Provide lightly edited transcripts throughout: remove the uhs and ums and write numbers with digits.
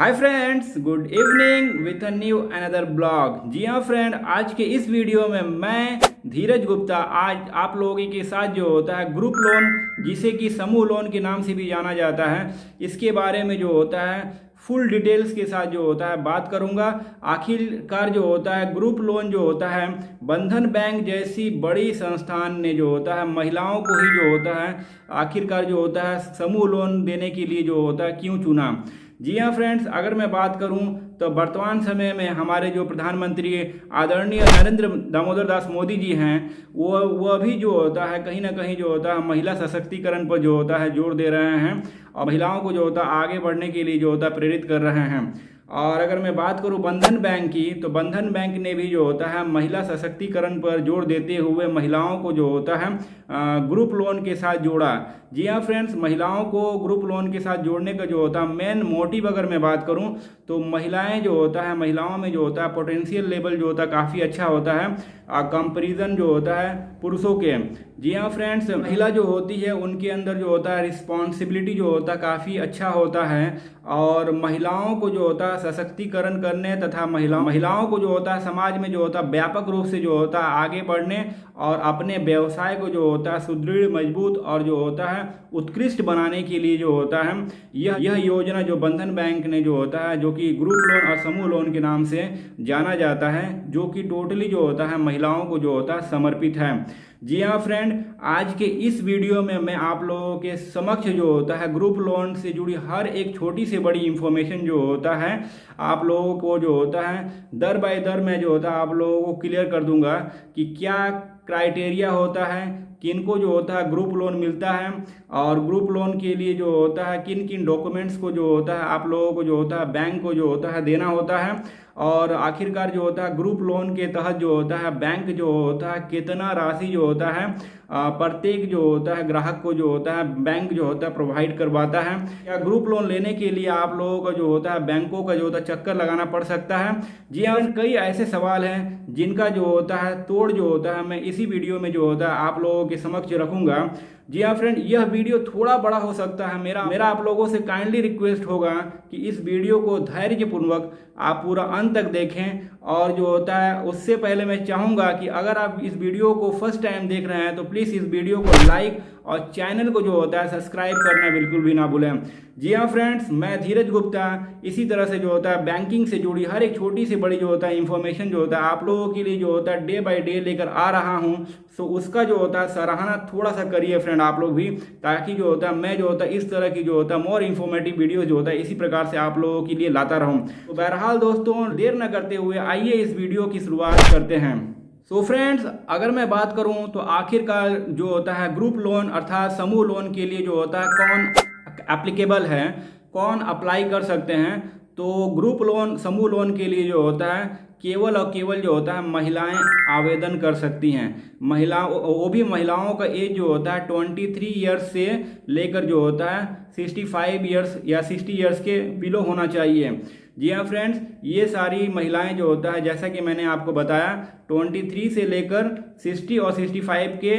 Hi friends, good evening with a new another blog. जी हाँ friend, आज के इस वीडियो में मैं धीरज गुप्ता आज आप लोगों के साथ जो होता है ग्रुप लोन, जिसे कि समूह लोन के नाम से भी जाना जाता है, इसके बारे में जो होता है फुल डिटेल्स के साथ जो होता है बात करूंगा। आखिरकार जो होता है ग्रुप लोन जो होता है बंधन बैंक जैसी बड़ी संस्थान ने जो होता है महिलाओं को ही जो होता है आखिरकार जो होता है समूह लोन देने के लिए जो होता है क्यों चुना। जी हाँ फ्रेंड्स, अगर मैं बात करूं तो वर्तमान समय में हमारे जो प्रधानमंत्री आदरणीय नरेंद्र दामोदर दास मोदी जी हैं, वो भी जो होता है कहीं ना कहीं जो होता है महिला सशक्तिकरण पर जो होता है जोर दे रहे हैं और महिलाओं को जो होता है आगे बढ़ने के लिए जो होता है प्रेरित कर रहे हैं। और अगर मैं बात करूं बंधन बैंक की, तो बंधन बैंक ने भी जो होता है महिला सशक्तिकरण पर जोर देते हुए महिलाओं को जो होता है ग्रुप लोन के साथ जोड़ा। जी हाँ फ्रेंड्स, महिलाओं को ग्रुप लोन के साथ जोड़ने का जो होता है मेन मोटिव अगर मैं बात करूं तो महिलाएं जो होता है महिलाओं में जो होता है पोटेंशियल लेवल जो होता है काफ़ी अच्छा होता है कंपैरिजन जो होता है पुरुषों के। जी हाँ फ्रेंड्स, महिला जो होती है उनके अंदर जो होता है रिस्पॉन्सिबिलिटी जो होता है काफ़ी अच्छा होता है और महिलाओं को जो होता है सशक्तिकरण करने तथा महिलाओं को जो होता है समाज में जो होता है व्यापक रूप से जो होता है आगे बढ़ने और अपने व्यवसाय को जो होता है सुदृढ़, मजबूत और जो होता है उत्कृष्ट बनाने के लिए जो होता है यह योजना जो बंधन बैंक ने जो होता है जो कि ग्रुप लोन और समूह लोन के नाम से जाना जाता है, जो कि टोटली जो होता है महिलाओं को जो होता है समर्पित है। जी हाँ फ्रेंड, आज के इस वीडियो में मैं आप लोगों के समक्ष जो होता है ग्रुप लोन से जुड़ी हर एक छोटी से बड़ी इंफॉर्मेशन जो होता है आप लोगों को जो होता है दर बाय दर मैं जो होता है आप लोगों को क्लियर कर दूंगा कि क्या क्राइटेरिया होता है, किनको जो होता है ग्रुप लोन मिलता है और ग्रुप लोन के लिए जो होता है किन किन डॉक्यूमेंट्स को जो होता है आप लोगों को जो होता है बैंक को जो होता है देना होता है और आखिरकार जो होता है ग्रुप लोन के तहत जो होता है बैंक जो होता है कितना राशि जो होता है प्रत्येक जो होता है ग्राहक को जो होता है बैंक जो होता है प्रोवाइड करवाता है। या ग्रुप लोन लेने के लिए आप लोगों का जो होता है बैंकों का जो होता है चक्कर लगाना पड़ सकता है। जी हाँ, कई ऐसे सवाल हैं जिनका जो होता है तोड़ जो होता है मैं इसी वीडियो में जो होता है आप लोगों के समक्ष रखूंगा। जी हाँ फ्रेंड, यह वीडियो थोड़ा बड़ा हो सकता है। मेरा आप लोगों से काइंडली रिक्वेस्ट होगा कि इस वीडियो को धैर्यपूर्वक आप पूरा अंत तक देखें और जो होता है उससे पहले मैं चाहूँगा कि अगर आप इस वीडियो को फर्स्ट टाइम देख रहे हैं तो प्लीज़ इस वीडियो को लाइक और चैनल को जो होता है सब्सक्राइब करना बिल्कुल भी ना भूलें। जी हाँ फ्रेंड्स, मैं धीरज गुप्ता इसी तरह से जो होता है बैंकिंग से जुड़ी हर एक छोटी से बड़ी जो होता है इन्फॉर्मेशन जो होता है आप लोगों के लिए जो होता है डे बाय डे लेकर आ रहा हूँ। सो उसका जो होता है सराहना थोड़ा सा करिए फ्रेंड आप लोग भी, ताकि जो होता है मैं जो होता है इस तरह की जो होता है मोर इन्फॉर्मेटिव वीडियो जो होता है इसी प्रकार से आप लोगों के लिए लाता रहूँ। तो बहरहाल दोस्तों, देर न करते हुए आइए इस वीडियो की शुरुआत करते हैं। सो फ्रेंड्स, अगर मैं बात करूं तो आखिरकार जो होता है ग्रुप लोन अर्थात समूह लोन के लिए जो होता है कौन एप्लीकेबल है, कौन अप्लाई कर सकते हैं, तो ग्रुप लोन समूह लोन के लिए जो होता है केवल और केवल जो होता है महिलाएं आवेदन कर सकती हैं। वो भी महिलाओं का एज जो होता है 23 ईयर्स से लेकर जो होता है 65 ईयर्स या 60 ईयर्स के बिलो होना चाहिए। जी हाँ फ्रेंड्स, ये सारी महिलाएं जो होता है जैसा कि मैंने आपको बताया 23 से लेकर 60 और 65 के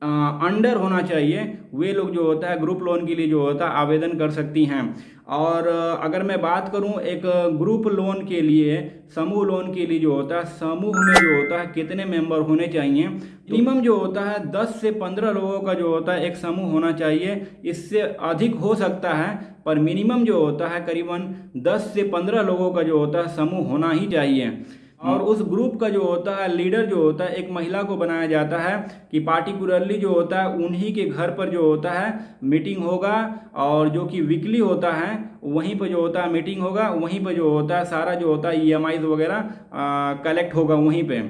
अंडर होना चाहिए, वे लोग जो होता है ग्रुप लोन के लिए जो होता है आवेदन कर सकती हैं। और अगर मैं बात करूं एक ग्रुप लोन के लिए समूह लोन के लिए जो होता है समूह में जो होता है कितने मेंबर होने चाहिए, मिनिमम जो होता है 10 से 15 लोगों का जो होता है एक समूह होना चाहिए। इससे अधिक हो सकता है पर मिनिमम जो होता है करीबन 10 से 15 लोगों का जो होता है समूह होना ही चाहिए। और उस ग्रुप का जो होता है लीडर जो होता है एक महिला को बनाया जाता है कि पार्टिकुलरली जो होता है उन्हीं के घर पर जो होता है मीटिंग होगा और जो कि वीकली होता है वहीं पर जो होता है मीटिंग होगा, वहीं पर जो होता है सारा जो होता है EMI वगैरह कलेक्ट होगा वहीं पे।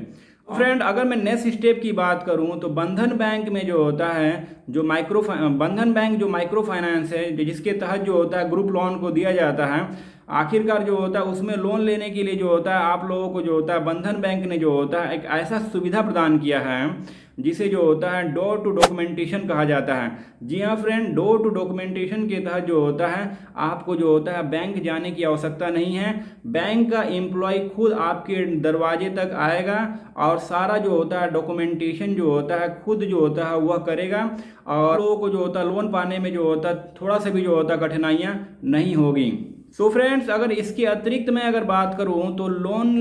फ्रेंड, अगर मैं नेक्स्ट स्टेप की बात करूं तो बंधन बैंक में जो होता है बंधन बैंक जो माइक्रो फाइनेंस है जिसके तहत जो होता है ग्रुप लोन को दिया जाता है, आखिरकार जो होता है उसमें लोन लेने के लिए जो होता है आप लोगों को जो होता है बंधन बैंक ने जो होता है एक ऐसा सुविधा प्रदान किया है जिसे जो होता है डोर टू डॉक्यूमेंटेशन कहा जाता है। जी हाँ फ्रेंड, डोर टू डॉक्यूमेंटेशन के तहत जो होता है आपको जो होता है बैंक जाने की आवश्यकता नहीं है। बैंक का एम्प्लॉय खुद आपके दरवाजे तक आएगा और सारा जो होता है डॉक्यूमेंटेशन जो होता है खुद जो होता है वह करेगा और लोगों को जो होता है लोन पाने में जो होता है थोड़ा सा भी जो होता है कठिनाइयाँ नहीं होगी। सो फ्रेंड्स, अगर इसके अतिरिक्त मैं अगर बात करूं तो लोन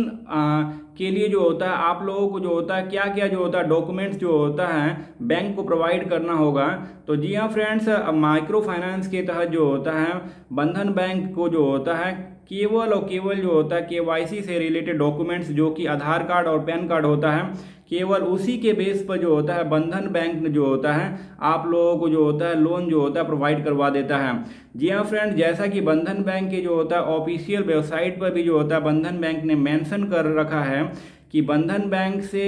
के लिए जो होता है आप लोगों को जो होता है क्या क्या जो होता है डॉक्यूमेंट्स जो होता है बैंक को प्रोवाइड करना होगा। तो जी हाँ फ्रेंड्स, माइक्रो फाइनेंस के तहत जो होता है बंधन बैंक को जो होता है केवल और केवल जो होता है केवाईसी से रिलेटेड डॉक्यूमेंट्स जो कि आधार कार्ड और पैन कार्ड होता है, केवल उसी के बेस पर जो होता है बंधन बैंक जो होता है आप लोगों को जो होता है लोन जो होता है प्रोवाइड करवा देता है। जी हाँ फ्रेंड, जैसा कि बंधन बैंक के जो होता है ऑफिशियल वेबसाइट पर भी जो होता है बंधन बैंक ने मेंशन कर रखा है कि बंधन बैंक से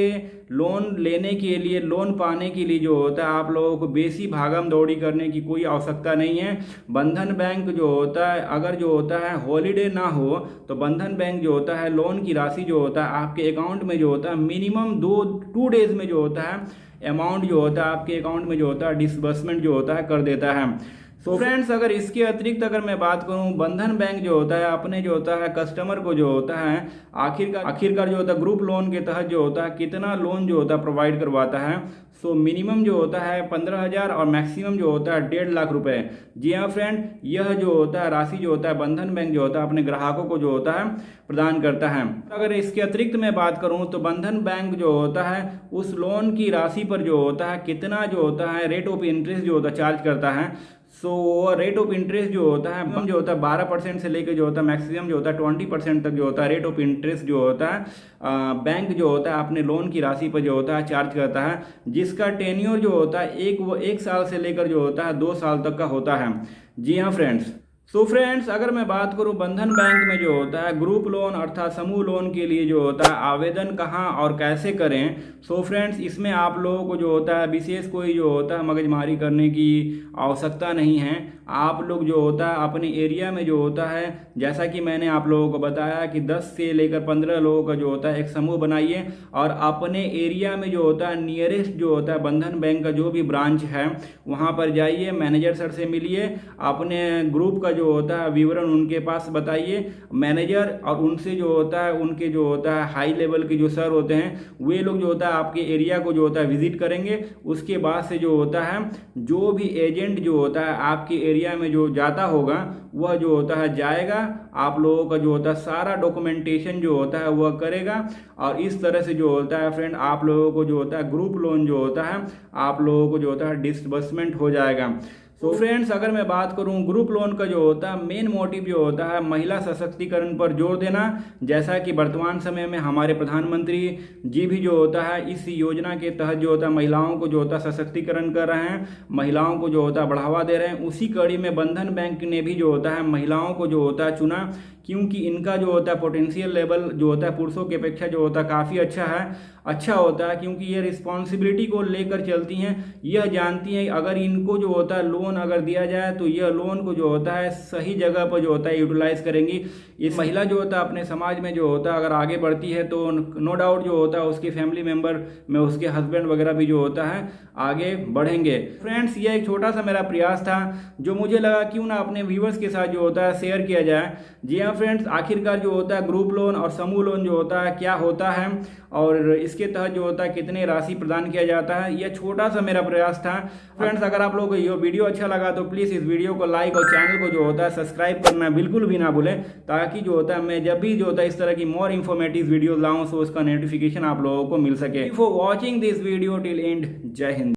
लोन लेने के लिए, लोन पाने के लिए जो होता है आप लोगों को बेसी भागम दौड़ी करने की कोई आवश्यकता नहीं है। बंधन बैंक जो होता है अगर जो होता है हॉलीडे ना हो तो बंधन बैंक जो होता है लोन की राशि जो होता है आपके अकाउंट में जो होता है मिनिमम 2 डेज में जो होता है अमाउंट जो होता है आपके अकाउंट में जो होता है डिसबर्समेंट जो होता है कर देता है। तो फ्रेंड्स, अगर इसके अतिरिक्त अगर मैं बात करूं बंधन बैंक जो होता है अपने जो होता है कस्टमर को जो होता है आखिरकार जो होता है ग्रुप लोन के तहत जो होता है कितना लोन जो होता है प्रोवाइड करवाता है। सो मिनिमम जो होता है 15,000 और मैक्सिमम जो होता है 1.5 लाख रुपए। जी हाँ फ्रेंड, यह जो होता है राशि जो होता है बंधन बैंक जो होता है अपने ग्राहकों को जो होता है प्रदान करता है। अगर इसके अतिरिक्त मैं बात करूं तो बंधन बैंक जो होता है उस लोन की राशि पर जो होता है कितना जो होता है रेट ऑफ इंटरेस्ट जो होता है चार्ज करता है। सो रेट ऑफ इंटरेस्ट जो होता है जो होता है 12% से लेकर जो होता है मैक्सिमम जो होता है 20% तक जो होता है रेट ऑफ इंटरेस्ट जो होता है बैंक जो होता है अपने लोन की राशि पर जो होता है चार्ज करता है, जिसका टेन्योर जो होता है एक साल से लेकर जो होता है 2 साल तक का होता है। जी हाँ फ्रेंड्स। सो फ्रेंड्स, अगर मैं बात करूं बंधन बैंक में जो होता है ग्रुप लोन अर्थात समूह लोन के लिए जो होता है आवेदन कहां और कैसे करें। सो फ्रेंड्स, इसमें आप लोगों को जो होता है विशेष कोई जो होता है मगजमारी करने की आवश्यकता नहीं है। आप लोग जो होता है अपने एरिया में जो होता है जैसा कि मैंने आप लोगों को बताया कि 10 से लेकर 15 लोगों का जो होता है एक समूह बनाइए और अपने एरिया में जो होता है नियरेस्ट जो होता है बंधन बैंक का जो भी ब्रांच है वहाँ पर जाइए, मैनेजर सर से मिलिए, अपने ग्रुप का जो होता है विवरण उनके पास बताइए। मैनेजर और उनसे जो होता है उनके जो होता है हाई लेवल के जो सर होते हैं वे लोग जो होता है आपके एरिया को जो होता है विजिट करेंगे। उसके बाद से जो होता है जो भी एजेंट जो होता है आपके एरिया में जो जाता होगा वह जो होता है जाएगा, आप लोगों का जो होता है सारा डॉक्यूमेंटेशन जो होता है वह करेगा और इस तरह से जो होता है फ्रेंड आप लोगों को जो होता है ग्रुप लोन जो होता है आप लोगों को जो होता है डिसबर्समेंट हो जाएगा। तो फ्रेंड्स, अगर मैं बात करूं ग्रुप लोन का जो होता है मेन मोटिव जो होता है महिला सशक्तिकरण पर जोर देना, जैसा कि वर्तमान समय में हमारे प्रधानमंत्री जी भी जो होता है इस योजना के तहत जो होता है महिलाओं को जो होता है सशक्तिकरण कर रहे हैं, महिलाओं को जो होता है बढ़ावा दे रहे हैं। उसी कड़ी में बंधन बैंक ने भी जो होता है महिलाओं को जो होता है चुना, क्योंकि इनका जो होता है पोटेंशियल लेवल जो होता है पुरुषों की अपेक्षा जो होता है काफ़ी अच्छा होता है, क्योंकि ये रिस्पॉन्सिबिलिटी को लेकर चलती हैं। यह जानती हैं अगर इनको जो होता है लोन अगर दिया जाए तो यह लोन को जो होता है सही जगह पर जो होता है यूटिलाइज करेंगी। इस महिला जो होता है अपने समाज में जो होता है अगर आगे बढ़ती है तो नो डाउट जो होता है उसके फैमिली मेम्बर में उसके हस्बैंड वगैरह भी जो होता है आगे बढ़ेंगे। फ्रेंड्स, यह एक छोटा सा मेरा प्रयास था जो मुझे लगा क्यों ना अपने व्यूवर्स के साथ जो होता है शेयर किया जाए। जी हाँ फ्रेंड्स, आखिरकार जो होता है ग्रुप लोन और समूह लोन जो होता है क्या होता है और इसके तहत जो होता है कितनी राशि प्रदान किया जाता है, यह छोटा सा मेरा प्रयास था। फ्रेंड्स, अगर आप लोगों को ये वीडियो अच्छा लगा तो प्लीज़ इस वीडियो को लाइक और चैनल को जो होता है सब्सक्राइब करना बिल्कुल भी ना भूलें, ताकि जो होता है मैं जब भी जो होता है इस तरह की मोर इन्फॉर्मेटिव वीडियो लाऊं तो उसका नोटिफिकेशन आप लोगों को मिल सके। For watching this video till and, जय हिंद।